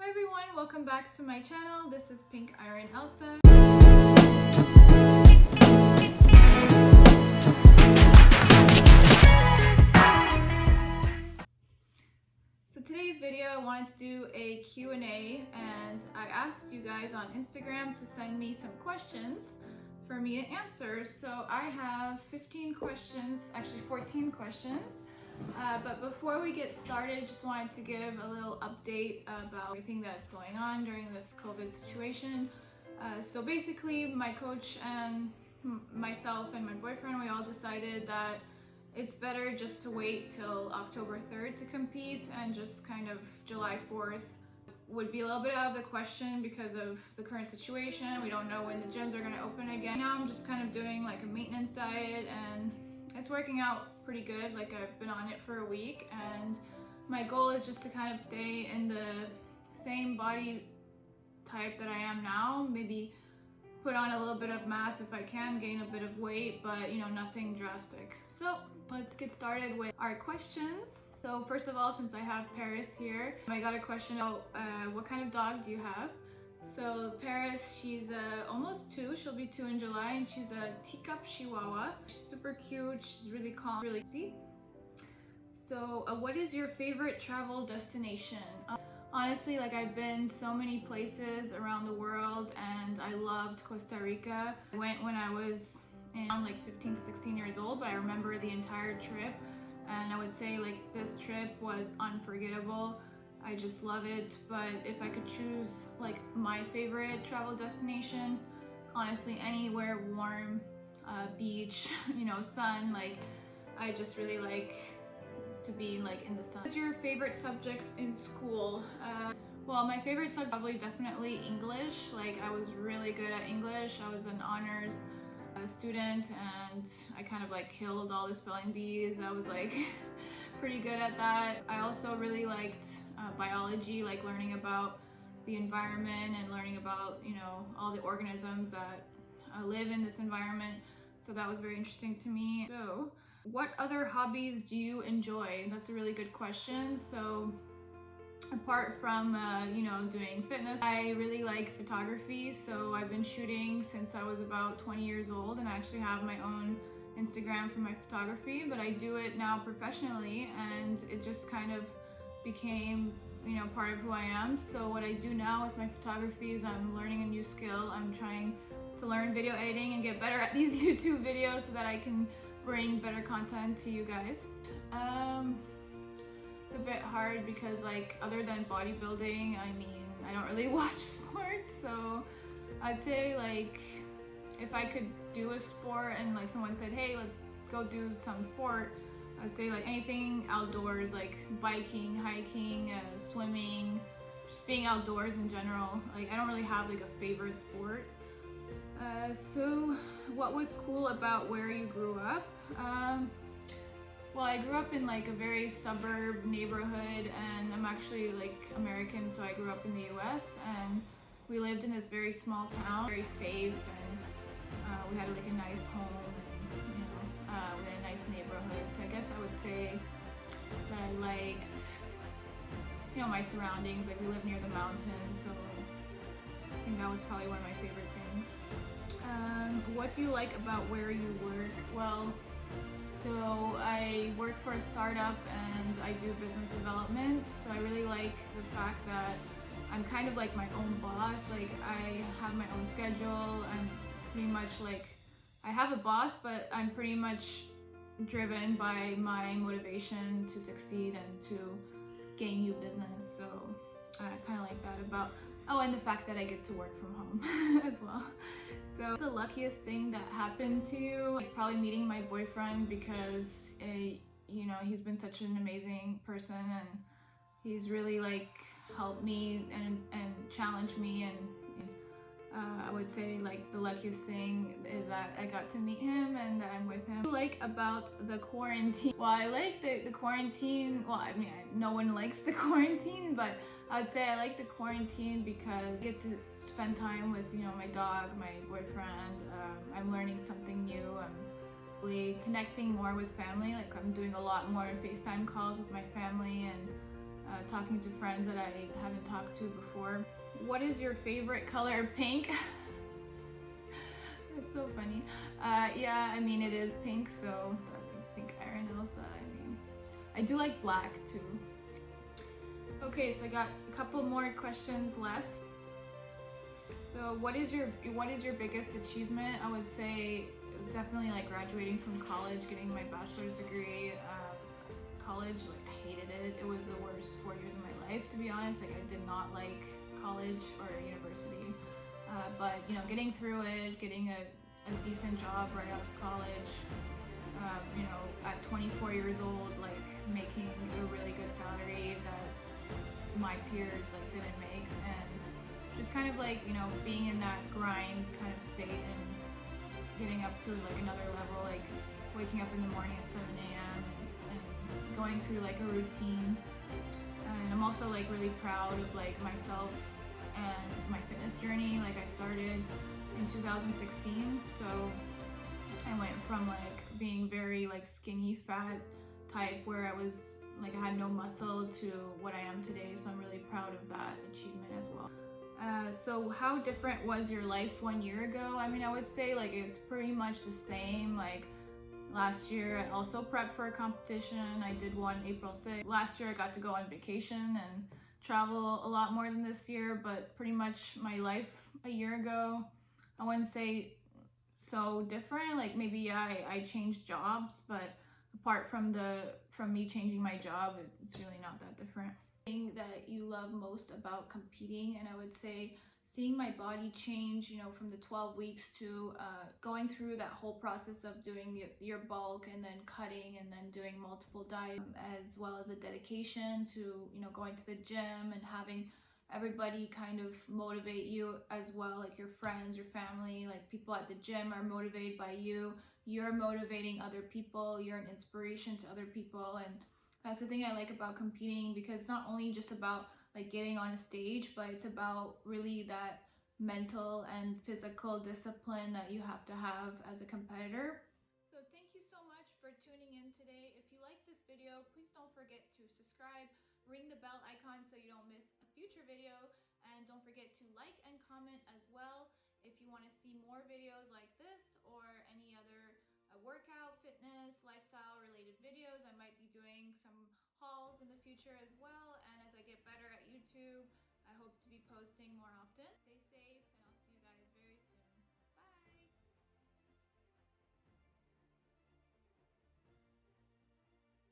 Hi everyone, welcome back to my channel. This is pinkironelsa. So today's video I wanted to do a Q&A and I asked you guys on Instagram to send me some questions for me to answer. So I have 15 questions, actually 14 questions. But before we get started, just wanted to give a little update about everything that's going on during this COVID situation. So basically, my coach and myself and my boyfriend, we all decided that it's better just to wait till October 3rd to compete, and just kind of July 4th would be a little bit out of the question because of the current situation. We don't know when the gyms are going to open again. Now I'm just kind of doing like a maintenance diet, and it's working out pretty good. Like, I've been on it for a week, and my goal is just to kind of stay in the same body type that I am now, maybe put on a little bit of mass if I can, gain a bit of weight, but you know, nothing drastic. So let's get started with our questions. So first of all, since I have Paris here, I got a question about what kind of dog do you have? So Paris, she's almost 2, she'll be 2 in July, and she's a teacup Chihuahua. She's super cute, she's really calm, really easy. So what is your favorite travel destination? Honestly, like, I've been so many places around the world, and I loved Costa Rica. I went when I was like 15, 16 years old, but I remember the entire trip, and I would say like this trip was unforgettable. I just love it. But if I could choose like my favorite travel destination, honestly anywhere warm, beach, you know, sun. Like, I just really like to be like in the sun. What's your favorite subject in school? Well, my favorite subject probably definitely English. Like, I was really good at English. I was an honors student, and I kind of like killed all the spelling bees. I was like pretty good at that. I also really liked biology, like learning about the environment and learning about, you know, all the organisms that live in this environment. So that was very interesting to me. So what other hobbies do you enjoy? That's a really good question. So apart from you know, doing fitness, I really like photography. So I've been shooting since I was about 20 years old, and I actually have my own Instagram for my photography, but I do it now professionally, and it just kind of became, you know, part of who I am. So what I do now with my photography is I'm learning a new skill. I'm trying to learn video editing and get better at these YouTube videos so that I can bring better content to you guys. It's a bit hard because, like, other than bodybuilding, I mean, I don't really watch sports. So I'd say, like, if I could do a sport and like someone said, hey, let's go do some sport, I'd say like anything outdoors, like biking, hiking, swimming, just being outdoors in general. Like, I don't really have like a favorite sport. So what was cool about where you grew up? Well, I grew up in like a very suburb neighborhood, and I'm actually like American, so I grew up in the US, and we lived in this very small town, very safe, and we had like a nice home, and you know, we had a nice neighborhood. So I guess I would say that I liked, you know, my surroundings. Like, we live near the mountains, so I think that was probably one of my favorite things. What do you like about where you work? Well, so I work for a startup and I do business development. So I really like the fact that I'm kind of like my own boss. Like, I have my own schedule. I'm pretty much like, I have a boss, but I'm pretty much driven by my motivation to succeed and to gain new business. So I kind of like that about, oh, and the fact that I get to work from home as well. So it's the luckiest thing that happened to you, like probably meeting my boyfriend, because you know, he's been such an amazing person, and he's really like helped me and challenged me, and I would say like the luckiest thing is that I got to meet him and that I'm with him. What do you like about the quarantine? Well, I like the quarantine. Well, I mean, no one likes the quarantine, but I would say I like the quarantine because I get to spend time with, you know, my dog, my boyfriend. I'm learning something new. I'm really connecting more with family. Like, I'm doing a lot more FaceTime calls with my family, and talking to friends that I haven't talked to before. What is your favorite color? Pink. That's so funny. Yeah, I mean, it is pink, so pinkironelsa. I mean, I do like black too. Okay, so I got a couple more questions left. So what is your biggest achievement? I would say definitely like graduating from college, getting my bachelor's degree. College, like, I hated it. It was the worst 4 years of my life, to be honest. Like, I did not like college or university. But you know, getting through it, getting a decent job right out of college, you know, at 24 years old, like making a really good salary that my peers like didn't make, and just kind of like, you know, being in that grind kind of state and getting up to like another level, like waking up in the morning at 7 a.m. and going through like a routine. And I'm also like really proud of like myself and my fitness journey. Like, I started in 2016, so I went from like being very like skinny fat type where I was like, I had no muscle, to what I am today. So I'm really proud of that achievement as well. So how different was your life 1 year ago? I mean, I would say like it's pretty much the same. Like, last year I also prepped for a competition. I did one April 6th. Last year I got to go on vacation and travel a lot more than this year, but pretty much my life a year ago, I wouldn't say so different. Like, maybe yeah, I changed jobs, but apart from me changing my job, it's really not that different. Thing that you love most about competing, and I would say seeing my body change, you know, from the 12 weeks to going through that whole process of doing your bulk and then cutting and then doing multiple diets, as well as the dedication to, you know, going to the gym and having everybody kind of motivate you as well, like your friends, your family, like people at the gym are motivated by you, you're motivating other people, you're an inspiration to other people. And that's the thing I like about competing, because it's not only just about like getting on a stage, but it's about really that mental and physical discipline that you have to have as a competitor. So thank you so much for tuning in today. If you like this video, please don't forget to subscribe, ring the bell icon so you don't miss a future video, and don't forget to like and comment as well if you want to see more videos like this or any other workout, fitness, lifestyle related videos. I might be doing some hauls in the future as well, and as I get better at YouTube, I hope to be posting more often. Stay safe.